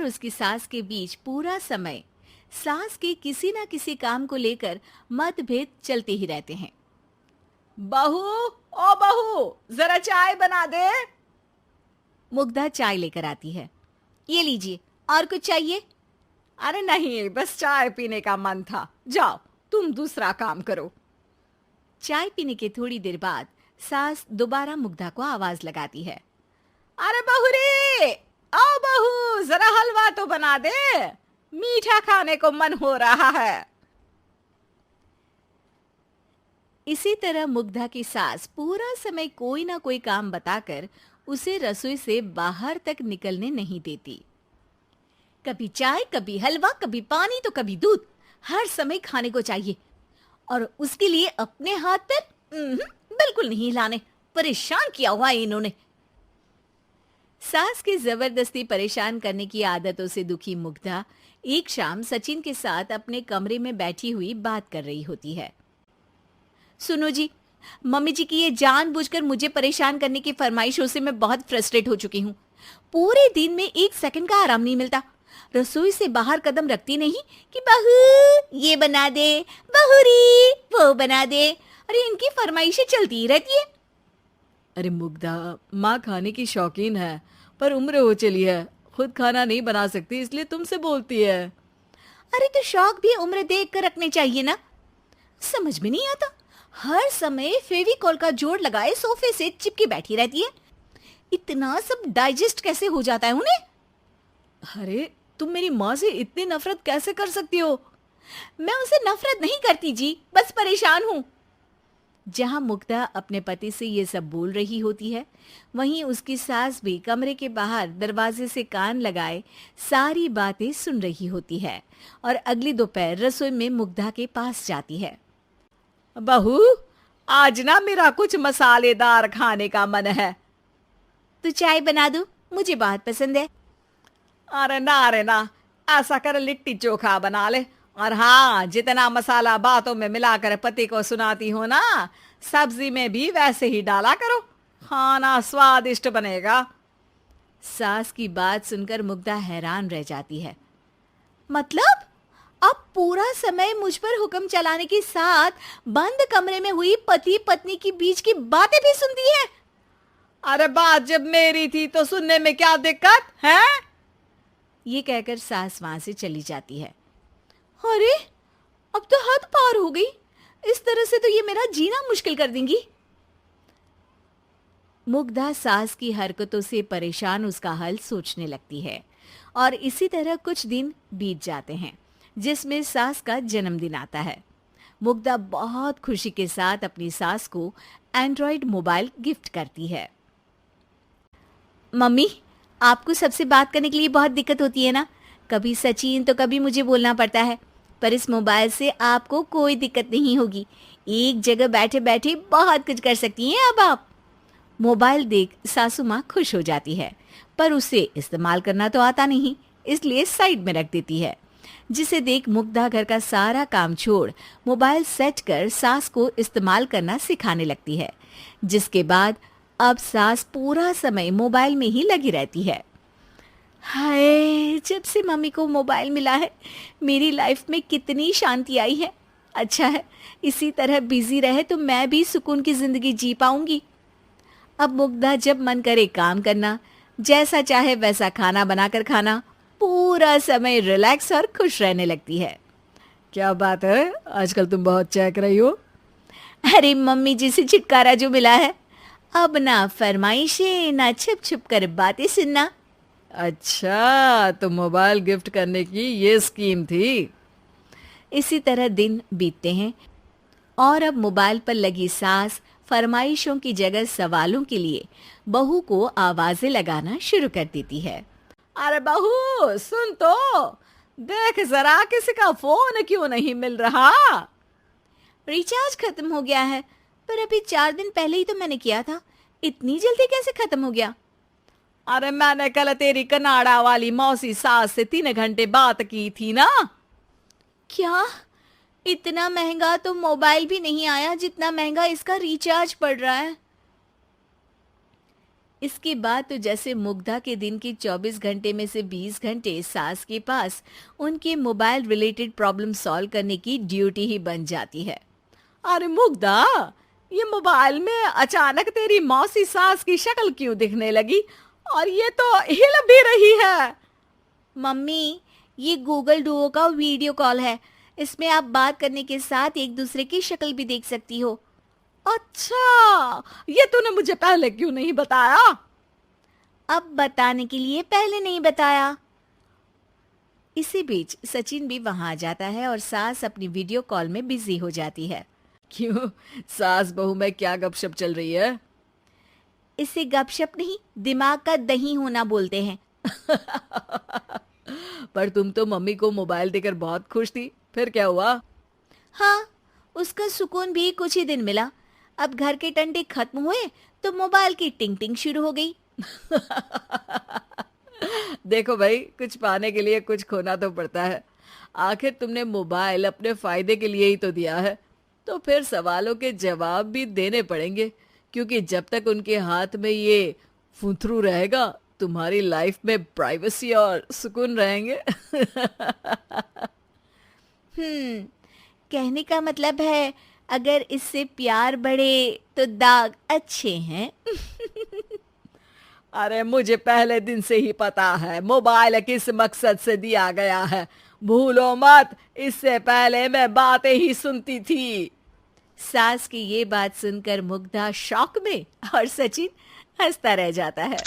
उसकी सास के बीच पूरा समय सास के किसी ना किसी काम को लेकर मतभेद चलते ही रहते हैं। बहू, ओ बहू, जरा चाय बना दे। मुग्धा चाय लेकर आती है। ये लीजिए, और कुछ चाहिए? अरे नहीं, बस चाय पीने का मन था। जाओ, तुम दूसरा काम करो। चाय पीने के थोड़ी देर बाद सास दोबारा मुग्धा को आवाज लगाती है। अरे बहू रे, आओ बहू, जरा हलवा तो बना दे, मीठा खाने को मन हो रहा है। इसी तरह मुग्धा की सास पूरा समय कोई ना कोई काम बताकर उसे रसोई से बाहर तक निकलने नहीं देती। कभी चाय, कभी हलवा, कभी पानी तो कभी दूध, हर समय खाने को चाहिए और उसके लिए अपने हाथ पर बिल्कुल नहीं हिलाने। परेशान किया हुआ है इन्होंने। सास की जबरदस्ती परेशान करने की आदतों से दुखी मुग्धा एक शाम सचिन के साथ अपने कमरे में बैठी हुई बात कर रही होती है। सुनो जी, मम्मी जी की ये जानबूझकर मुझे परेशान करने की फरमाइशों से मैं बहुत फ्रस्ट्रेट हो चुकी हूँ। पूरे दिन में एक सेकंड का आराम नहीं मिलता। रसोई से बाहर कदम रखती नहीं कि बहू ये बना दे, बहू री वो बना दे। अरे इनकी फरमाइशें चलती ही रहती है। अरे मुग्धा, माँ खाने की शौकीन है, पर उम्र हो चली है, खुद खाना नहीं बना सकती, इसलिए तुमसे बोलती है। अरे तो शौक भी उम्र देख कर रखने चाहिए ना। समझ में नहीं आता, हर समय फेविकॉल का जोड़ लगाए सोफे से चिपकी बैठी रहती है। इतना सब डाइजेस्ट कैसे हो जाता है उन्हें? अरे तुम मेरी माँ से इतनी नफरत कैसे कर सकती हो? मैं उनसे नफरत नहीं करती जी, बस परेशान हूँ। जहां मुग्धा अपने पति से ये सब बोल रही होती है, वहीं उसकी सास भी कमरे के बाहर दरवाजे से कान लगाए सारी बातें सुन रही होती है और अगली दोपहर रसोई में मुग्धा के पास जाती है। बहू, आज ना मेरा कुछ मसालेदार खाने का मन है। तो चाय बना दूं? मुझे बहुत पसंद है। अरे ना, ऐसा कर लिट्टी चोखा बना ले। और हाँ, जितना मसाला बातों में मिलाकर पति को सुनाती हो ना, सब्जी में भी वैसे ही डाला करो, खाना स्वादिष्ट बनेगा। सास की बात सुनकर मुग्धा हैरान रह जाती है। मतलब अब पूरा समय मुझ पर हुक्म चलाने के साथ बंद कमरे में हुई पति पत्नी की बीच की बातें भी सुनती है? अरे बात जब मेरी थी तो सुनने में क्या दिक्कत है? ये कहकर सास वहां से चली जाती है। अरे अब तो हद पार हो गई, इस तरह से तो ये मेरा जीना मुश्किल कर देंगी। मुग्धा सास की हरकतों से परेशान उसका हल सोचने लगती है और इसी तरह कुछ दिन बीत जाते हैं, जिसमें सास का जन्मदिन आता है। मुग्धा बहुत खुशी के साथ अपनी सास को एंड्रॉइड मोबाइल गिफ्ट करती है। मम्मी, आपको सबसे बात करने के लिए बहुत दिक्कत होती है ना, कभी सचिन तो कभी मुझे बोलना पड़ता है, पर इस मोबाइल से आपको कोई दिक्कत नहीं होगी। एक जगह बैठे बैठे बहुत कुछ कर सकती हैं अब आप। मोबाइल देख सासू माँ खुश हो जाती है, पर उसे इस्तेमाल करना तो आता नहीं, इसलिए साइड में रख देती है। जिसे देख मुग्धा घर का सारा काम छोड़ मोबाइल सेट कर सास को इस्तेमाल करना सिखाने लगती है, जिसके बाद अब सास पूरा समय मोबाइल में ही लगी रहती है। हाय, जब से मम्मी को मोबाइल मिला है मेरी लाइफ में कितनी शांति आई है। अच्छा है, इसी तरह बिजी रहे तो मैं भी सुकून की जिंदगी जी पाऊंगी। अब मुग्धा जब मन करे काम करना, जैसा चाहे वैसा खाना बनाकर खाना, पूरा समय रिलैक्स और खुश रहने लगती है। क्या बात है, आजकल तुम बहुत चहक रही हो। अरे मम्मी जी से छुटकारा जो मिला है, अब ना फरमाइशें ना छुप छुप कर बातें सुनना। अच्छा, तो मोबाइल गिफ्ट करने की ये स्कीम थी। इसी तरह दिन बीतते हैं और अब मोबाइल पर लगी सास फरमाइशों की जगह सवालों के लिए बहू को आवाजें लगाना शुरू कर देती है। अरे बहू सुन तो, देख जरा किसी का फोन क्यों नहीं मिल रहा? रिचार्ज खत्म हो गया है, पर अभी 4 दिन पहले ही तो मैंने किया था, इतनी जल्दी कैसे खत्म हो गया? अरे मैंने कल तेरी कनाडा वाली मौसी सास से 3 घंटे बात की थी ना। क्या? इतना महंगा तो मोबाइल भी नहीं आया जितना महंगा इसका रिचार्ज पड़ रहा है। इसके बाद तो जैसे मुग्धा के दिन के 24 घंटे में से 20 घंटे सास के पास उनके मोबाइल रिलेटेड प्रॉब्लम सॉल्व करने की ड्यूटी ही बन जाती है। अरे मुग्धा, ये मोबाइल में अचानक तेरी मौसी सास की शक्ल क्यों दिखने लगी? और ये तो हिल भी रही है। मम्मी, ये गूगल डुओ का वीडियो कॉल है। इसमें आप बात करने के साथ एक दूसरे की शक्ल भी देख सकती हो। अच्छा, ये तूने मुझे पहले क्यों नहीं बताया? अब बताने के लिए पहले नहीं बताया। इसी बीच सचिन भी वहां आ जाता है और सास अपनी वीडियो कॉल में बिजी हो जाती है। क्यों, सास बहू में क्या गपशप चल रही है? इसे गपशप नहीं, दिमाग का दही होना बोलते हैं। पर तुम तो मम्मी को मोबाइल देकर बहुत खुश थी, फिर क्या हुआ? हाँ, उसका सुकून भी कुछ ही दिन मिला। अब घर के टंटे खत्म हुए तो मोबाइल की टिंग टिंग शुरू हो गई। देखो भाई, कुछ पाने के लिए कुछ खोना तो पड़ता है। आखिर तुमने मोबाइल अपने फायदे के लिए ही तो दिया है, तो फिर सवालों के जवाब भी देने पड़ेंगे, क्योंकि जब तक उनके हाथ में ये फुंथरू रहेगा, तुम्हारी लाइफ में प्राइवेसी और सुकून रहेंगे। कहने का मतलब है अगर इससे प्यार बढ़े तो दाग अच्छे हैं। अरे मुझे पहले दिन से ही पता है मोबाइल किस मकसद से दिया गया है। भूलो मत, इससे पहले मैं बातें ही सुनती थी। सास की ये बात सुनकर मुग्धा शॉक में और सचिन हंसता रह जाता है।